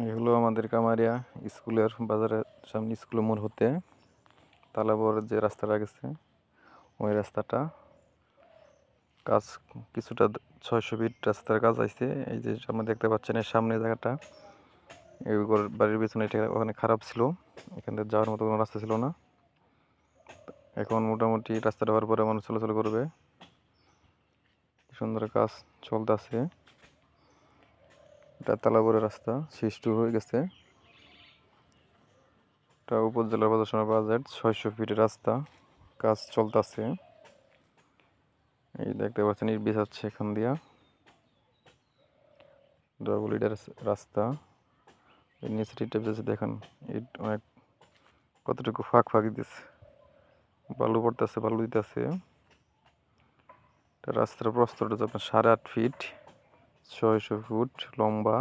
এই হলো আমাদের কামারিয়া স্কুলের বাজারের সামনে স্কুলের মোড় হতে তালাবর যে রাস্তাটা গেছে ওই রাস্তাটা কাজ কিছুটা 600 ফিট রাস্তার কাজ আছে। এই যে সামনে দেখতে পাচ্ছেন এর সামনে জায়গাটা এই বাড়ির পিছনে এটা ওখানে খারাপ ছিল, এখান থেকে যাওয়ার মতো কোনো রাস্তা ছিল না। এখন মোটামুটি রাস্তাটা হওয়ার পরে মানুষ চলাচল করবে। সুন্দর কাজ চলতেছে। এটা তালাবরের রাস্তা শেষ হয়ে গেছে। এটা উপজেলা প্রশাসনের বাজেট 600 ফিটের রাস্তা, কাজ চলতেছে। এই দেখতে পাচ্ছেন ইট বিছাচ্ছে এখান দিয়া, ডবল ইটের রাস্তা। নিচে ইট বিছাচ্ছে, দেখেন ইট অনেক কতটুকু ফাঁক দিতেছে, বালু পড়তেছে, বালু দিতেছে। রাস্তার প্রস্থটা হচ্ছে আপনার 8.5 ফিট, 600 ফুট লম্বা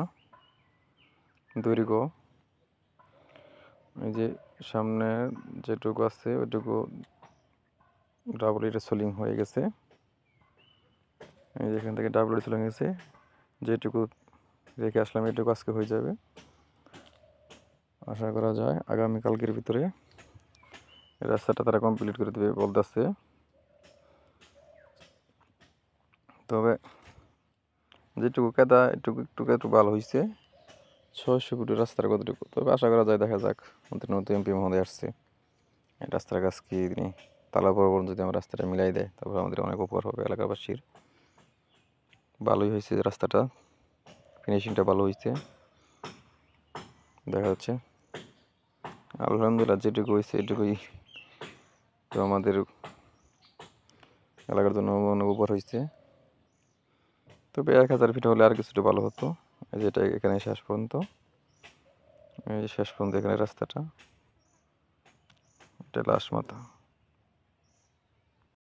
দৈর্ঘ্য। এই যে সামনে যেটুকু আছে ওইটুকু ডাবল ইটের সোলিং হয়ে গেছে। এই যে এখান থেকে ডাবল ইটের সোলিং গেছে, যেটুকু রেখে আসলাম এটুকু আজকে হয়ে যাবে। আশা করা যায় আগামীকালকের ভিতরে এই রাস্তাটা তারা কমপ্লিট করে দেবে বলতেছে। তবে যেটুকু কেদা একটু ভালো হয়েছে। 600 ফুটের রাস্তার কতটুকু, তবে আশা করা যায়, দেখা যাক। আমাদের নতুন এমপি মহোদয় আসছে, এই রাস্তার কাজ কি তিনি তালা বরাবর যদি আমার রাস্তাটা মিলাই দেয় তারপর আমাদের অনেক উপকার হবে এলাকাবাসীর। ভালোই হয়েছে রাস্তাটা, ফিনিশিংটা ভালো হয়েছে দেখা যাচ্ছে। আলহামদুলিল্লাহ, যেটুকু হয়েছে এটুকুই তো আমাদের এলাকার জন্য অনেক উপকার হয়েছে। তবে 1000 ফিট হলে আর কিছুটা ভালো হতো। এই যেটা এখানে শেষ পর্যন্ত, এই শেষ পর্যন্ত এখানে রাস্তাটা, এটা লাস্ট মাথা।